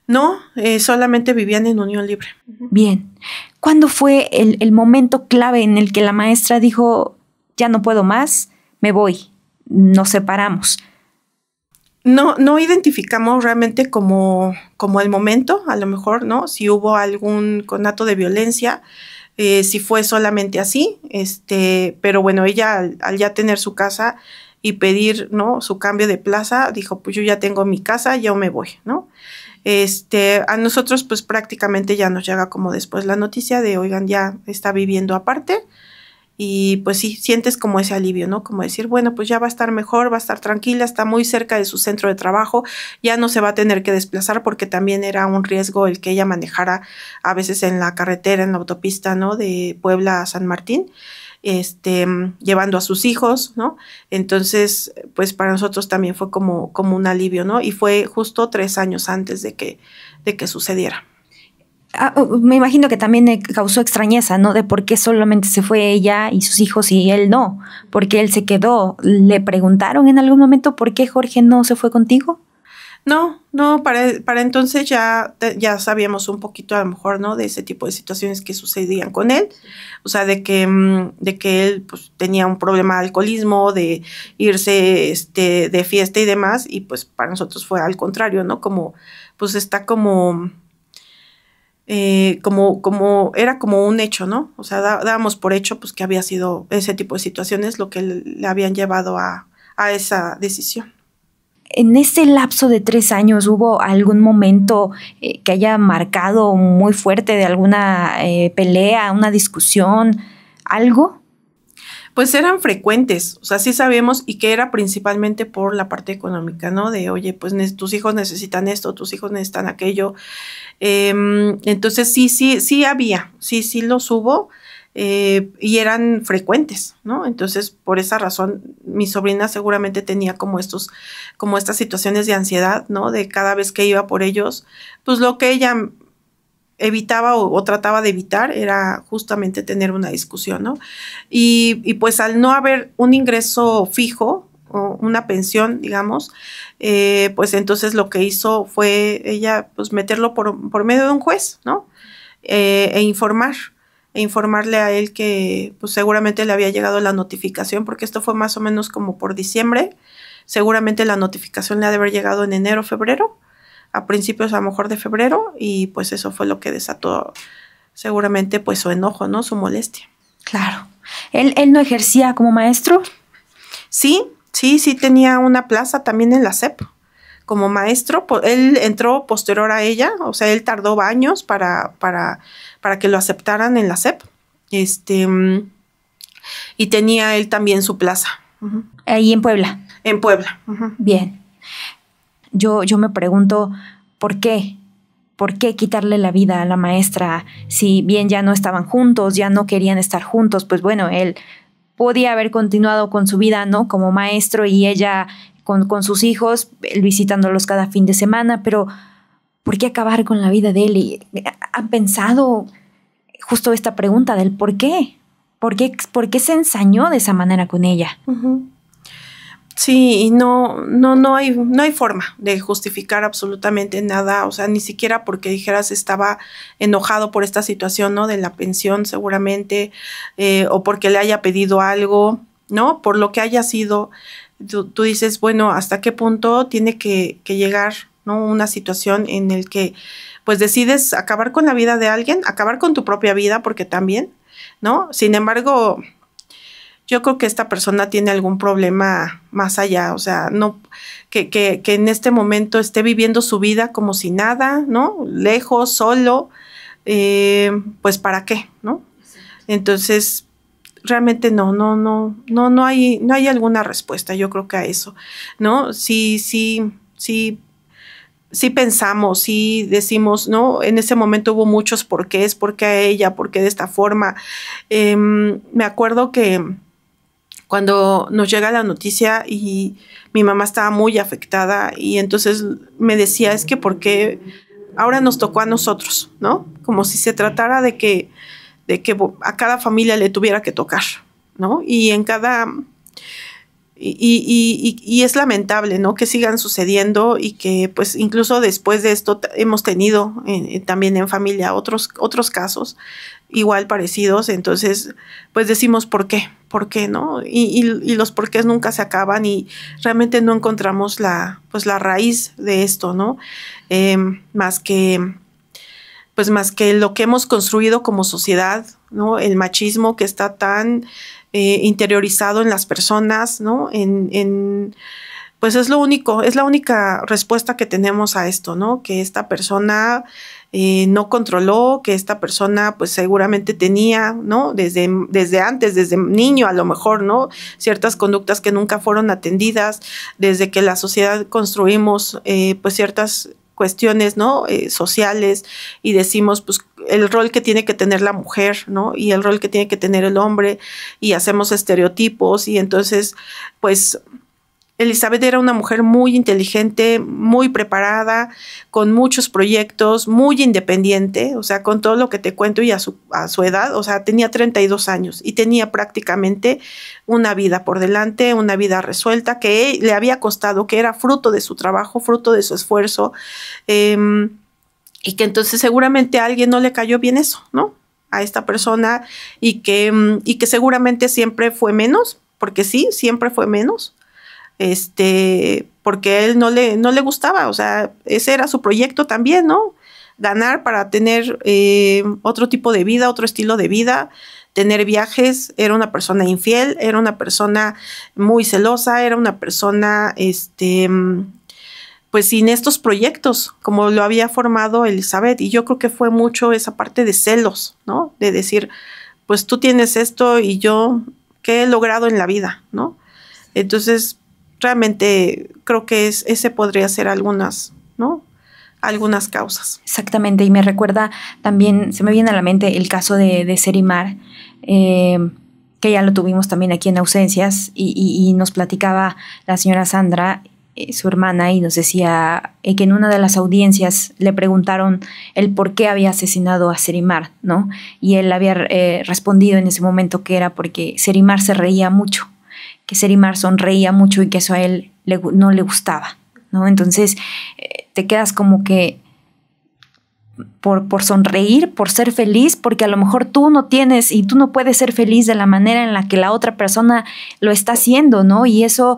No, solamente vivían en unión libre. Bien. ¿Cuándo fue el momento clave en el que la maestra dijo, ya no puedo más, me voy, nos separamos? No identificamos realmente como el momento, a lo mejor, ¿no? Si hubo algún conato de violencia, si fue solamente así, pero bueno, ella al ya tener su casa y pedir, ¿no?, su cambio de plaza, dijo, pues yo ya tengo mi casa, yo me voy, ¿no? A nosotros pues prácticamente ya nos llega como después la noticia de, oigan, ya está viviendo aparte y pues sí, sientes como ese alivio, ¿no? Como decir, bueno, pues ya va a estar mejor, va a estar tranquila, está muy cerca de su centro de trabajo, ya no se va a tener que desplazar porque también era un riesgo el que ella manejara a veces en la carretera, en la autopista, ¿no?, de Puebla a San Martín, llevando a sus hijos, ¿no? Entonces, pues para nosotros también fue como un alivio, ¿no? Y fue justo 3 años antes de que sucediera. Me imagino que también causó extrañeza, ¿no? De por qué solamente se fue ella y sus hijos y él no. ¿Por qué él se quedó? ¿Le preguntaron en algún momento por qué Jorge no se fue contigo? No, para entonces ya sabíamos un poquito a lo mejor, ¿no?, de ese tipo de situaciones que sucedían con él, o sea, de que él pues tenía un problema de alcoholismo, de irse de fiesta y demás, y pues para nosotros fue al contrario, ¿no?, como pues está como era como un hecho, ¿no? O sea, dábamos por hecho pues que había sido ese tipo de situaciones lo que le habían llevado a esa decisión. En ese lapso de 3 años, ¿hubo algún momento que haya marcado muy fuerte de alguna pelea, una discusión, algo? Pues eran frecuentes, o sea, sí sabemos, y que era principalmente por la parte económica, ¿no? De, oye, pues tus hijos necesitan esto, tus hijos necesitan aquello. Entonces sí había, sí los hubo. y eran frecuentes, ¿no? Entonces, por esa razón, mi sobrina seguramente tenía como estas situaciones de ansiedad, ¿no? De cada vez que iba por ellos, pues lo que ella evitaba o trataba de evitar era justamente tener una discusión, ¿no? Y pues al no haber un ingreso fijo o una pensión, digamos, pues entonces lo que hizo fue ella pues meterlo por medio de un juez, ¿no? Informarle a él que pues seguramente le había llegado la notificación, porque esto fue más o menos como por diciembre, seguramente la notificación le ha de haber llegado en enero, febrero, a principios a lo mejor de febrero, y pues eso fue lo que desató seguramente pues su enojo, ¿no? Su molestia. Claro. ¿Él no ejercía como maestro? Sí tenía una plaza también en la SEP como maestro. Él entró posterior a ella, o sea, él tardó años para que lo aceptaran en la SEP. Y tenía él también su plaza. Uh-huh. Ahí en Puebla. En Puebla. Uh-huh. Bien. Yo me pregunto, ¿por qué? ¿Por qué quitarle la vida a la maestra si bien ya no estaban juntos, ya no querían estar juntos? Pues bueno, él podía haber continuado con su vida, ¿no? Como maestro, y ella con sus hijos, él visitándolos cada fin de semana, pero ¿por qué acabar con la vida de él? ¿Y han pensado justo esta pregunta del por qué? ¿Por qué se ensañó de esa manera con ella? Uh-huh. Sí, y no hay forma de justificar absolutamente nada, o sea, ni siquiera porque dijeras estaba enojado por esta situación, ¿no? De la pensión seguramente, o porque le haya pedido algo, ¿no? Por lo que haya sido, tú dices, bueno, ¿hasta qué punto tiene que llegar, ¿no? Una situación en el que pues decides acabar con la vida de alguien, acabar con tu propia vida, porque también, ¿no? Sin embargo, yo creo que esta persona tiene algún problema más allá, o sea, no que en este momento esté viviendo su vida como si nada, ¿no? Lejos, solo, pues ¿para qué, no? Entonces, realmente no hay alguna respuesta, yo creo que a eso, ¿no? Sí pensamos, sí decimos, ¿no? En ese momento hubo muchos porqués, por qué a ella, por qué de esta forma. Me acuerdo que cuando nos llega la noticia y mi mamá estaba muy afectada, y entonces me decía, es que ¿por qué ahora nos tocó a nosotros, ¿no? Como si se tratara de que a cada familia le tuviera que tocar, ¿no? Y en cada... Y es lamentable, ¿no? Que sigan sucediendo, y que pues incluso después de esto hemos tenido también en familia otros casos igual parecidos. Entonces pues decimos ¿por qué, no? Y los porqués nunca se acaban, y realmente no encontramos la raíz de esto, ¿no? Más que lo que hemos construido como sociedad, ¿no? El machismo que está tan interiorizado en las personas, ¿no? Pues es la única respuesta que tenemos a esto, ¿no? Que esta persona no controló, que esta persona pues seguramente tenía, ¿no? Desde antes, desde niño a lo mejor, ¿no? Ciertas conductas que nunca fueron atendidas, desde que la sociedad construimos pues ciertas cuestiones, ¿no? Sociales, y decimos pues el rol que tiene que tener la mujer, ¿no? Y el rol que tiene que tener el hombre, y hacemos estereotipos. Y entonces pues Elizabeth era una mujer muy inteligente, muy preparada, con muchos proyectos, muy independiente, o sea, con todo lo que te cuento, y a su edad, o sea, tenía 32 años y tenía prácticamente una vida por delante, una vida resuelta, que le había costado, que era fruto de su trabajo, fruto de su esfuerzo, y que entonces seguramente a alguien no le cayó bien eso, ¿no? A esta persona, y que seguramente siempre fue menos, porque sí, siempre fue menos, porque a él no le gustaba, o sea, ese era su proyecto también, ¿no? Ganar para tener otro tipo de vida, otro estilo de vida, tener viajes. Era una persona infiel, era una persona muy celosa, era una persona, pues sin estos proyectos, como lo había formado Elizabeth. Y yo creo que fue mucho esa parte de celos, ¿no? De decir, pues tú tienes esto y yo, ¿qué he logrado en la vida, no? Entonces, realmente creo que ese podría ser algunas, ¿no? algunas causas. Exactamente, y me recuerda también, se me viene a la mente el caso de Serimar, que ya lo tuvimos también aquí en Ausencias, y nos platicaba la señora Sandra, su hermana, y nos decía que en una de las audiencias le preguntaron el por qué había asesinado a Serimar, ¿no? Y él había respondido en ese momento que era porque Serimar se reía mucho, que Serimar sonreía mucho y que eso a él no le gustaba, ¿no? Entonces te quedas como que por sonreír, por ser feliz, porque a lo mejor tú no tienes y tú no puedes ser feliz de la manera en la que la otra persona lo está haciendo, ¿no? Y eso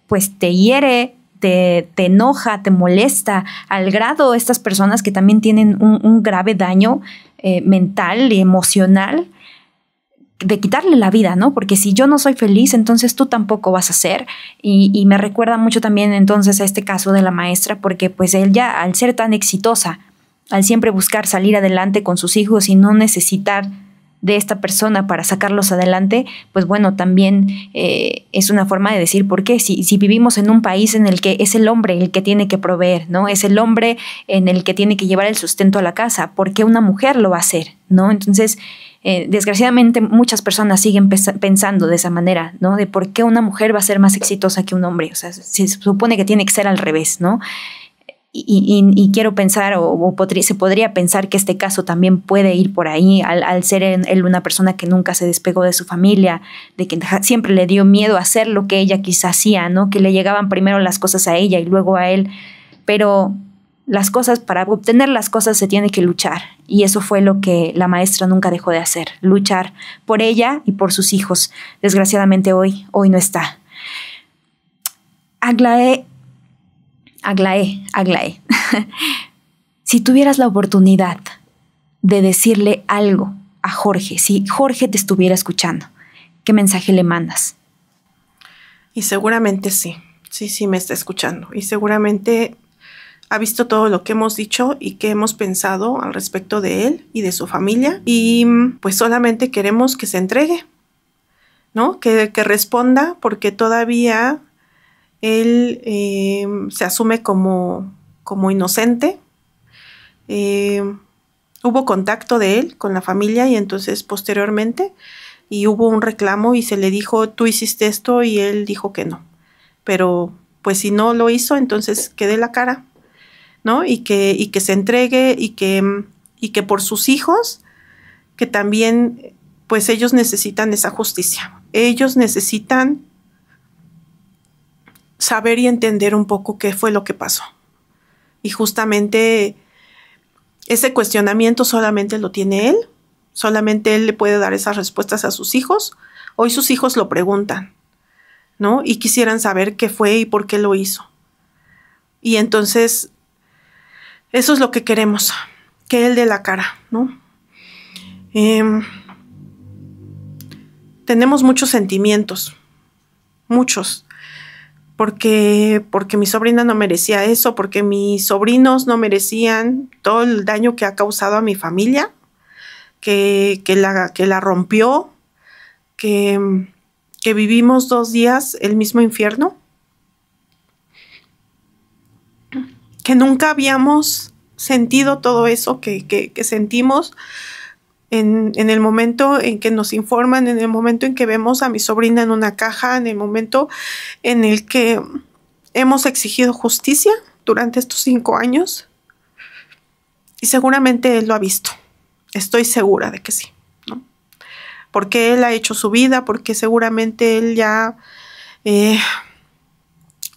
pues te hiere, te enoja, te molesta, al grado estas personas que también tienen un grave daño mental y emocional, de quitarle la vida, ¿no? Porque si yo no soy feliz, entonces tú tampoco vas a ser. Y me recuerda mucho también entonces a este caso de la maestra, porque pues ella, al ser tan exitosa, al siempre buscar salir adelante con sus hijos y no necesitar de esta persona para sacarlos adelante, pues bueno, también es una forma de decir por qué. Si vivimos en un país en el que es el hombre el que tiene que proveer, ¿no? Es el hombre en el que tiene que llevar el sustento a la casa, ¿por qué una mujer lo va a hacer, ¿no? Entonces, desgraciadamente muchas personas siguen pensando de esa manera, ¿no? De por qué una mujer va a ser más exitosa que un hombre. O sea, se supone que tiene que ser al revés, ¿no? Y quiero pensar, se podría pensar que este caso también puede ir por ahí, al ser él una persona que nunca se despegó de su familia, de que siempre le dio miedo a hacer lo que ella quizá hacía, ¿no? Que le llegaban primero las cosas a ella y luego a él, pero las cosas, para obtener las cosas se tiene que luchar, y eso fue lo que la maestra nunca dejó de hacer, luchar por ella y por sus hijos. Desgraciadamente hoy no está. Aglaé. Si tuvieras la oportunidad de decirle algo a Jorge, si Jorge te estuviera escuchando, ¿qué mensaje le mandas? Y seguramente sí me está escuchando. Y seguramente ha visto todo lo que hemos dicho y que hemos pensado al respecto de él y de su familia. Y pues solamente queremos que se entregue, ¿no? Que responda, porque todavía él se asume como inocente. Hubo contacto de él con la familia y entonces posteriormente y hubo un reclamo y se le dijo, tú hiciste esto, y él dijo que no. Pero pues si no lo hizo, entonces que dé la cara, ¿no? Y que se entregue y que por sus hijos, que también pues ellos necesitan esa justicia. Ellos necesitan saber y entender un poco qué fue lo que pasó. Y justamente ese cuestionamiento solamente lo tiene él, solamente él le puede dar esas respuestas a sus hijos. Hoy sus hijos lo preguntan, ¿no? Y quisieran saber qué fue y por qué lo hizo. Y entonces, eso es lo que queremos, que él dé la cara, ¿no? Tenemos muchos sentimientos, muchos. Porque mi sobrina no merecía eso, porque mis sobrinos no merecían todo el daño que ha causado a mi familia, que la rompió, que vivimos 2 días el mismo infierno, que nunca habíamos sentido todo eso que sentimos en el momento en que nos informan, en el momento en que vemos a mi sobrina en una caja, en el momento en el que hemos exigido justicia durante estos 5 años. Y seguramente él lo ha visto. Estoy segura de que sí, ¿no? Porque él ha hecho su vida, porque seguramente él ya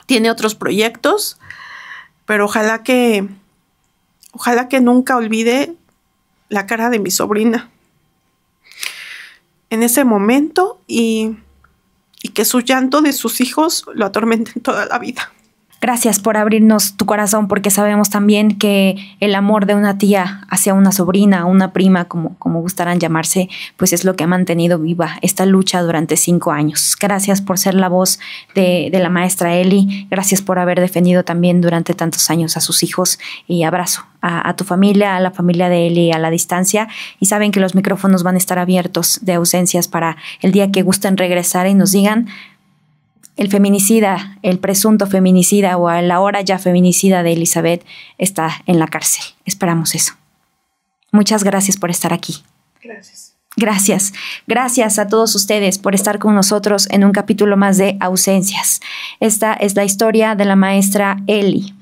tiene otros proyectos, pero ojalá que nunca olvide la cara de mi sobrina en ese momento y que su llanto de sus hijos lo atormenten toda la vida. Gracias por abrirnos tu corazón, porque sabemos también que el amor de una tía hacia una sobrina, una prima, como gustarán llamarse, pues es lo que ha mantenido viva esta lucha durante 5 años. Gracias por ser la voz de la maestra Eli. Gracias por haber defendido también durante tantos años a sus hijos. Y abrazo a tu familia, a la familia de Eli a la distancia. Y saben que los micrófonos van a estar abiertos de Ausencias para el día que gusten regresar y nos digan el feminicida, el presunto feminicida o la ahora ya feminicida de Elizabeth está en la cárcel. Esperamos eso. Muchas gracias por estar aquí. Gracias. Gracias. Gracias a todos ustedes por estar con nosotros en un capítulo más de Ausencias. Esta es la historia de la maestra Eli.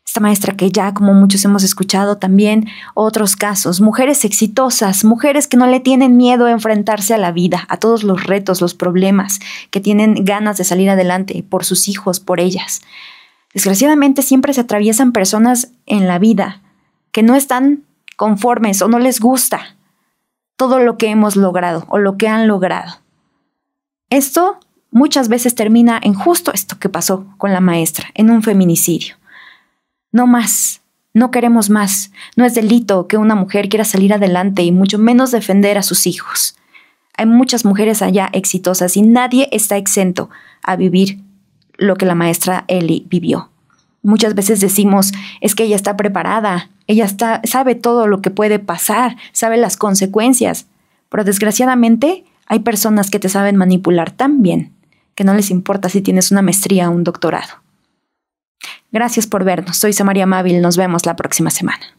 Esta maestra que ya, como muchos hemos escuchado también, otros casos, mujeres exitosas, mujeres que no le tienen miedo a enfrentarse a la vida, a todos los retos, los problemas, que tienen ganas de salir adelante por sus hijos, por ellas. Desgraciadamente siempre se atraviesan personas en la vida que no están conformes o no les gusta todo lo que hemos logrado o lo que han logrado. Esto muchas veces termina en justo esto que pasó con la maestra, en un feminicidio. No más, no queremos más. No es delito que una mujer quiera salir adelante y mucho menos defender a sus hijos. Hay muchas mujeres allá exitosas y nadie está exento a vivir lo que la maestra Eli vivió. Muchas veces decimos, es que ella está preparada, sabe todo lo que puede pasar, sabe las consecuencias, pero desgraciadamente hay personas que te saben manipular tan bien que no les importa si tienes una maestría o un doctorado. Gracias por vernos. Soy Samaria Mávil. Nos vemos la próxima semana.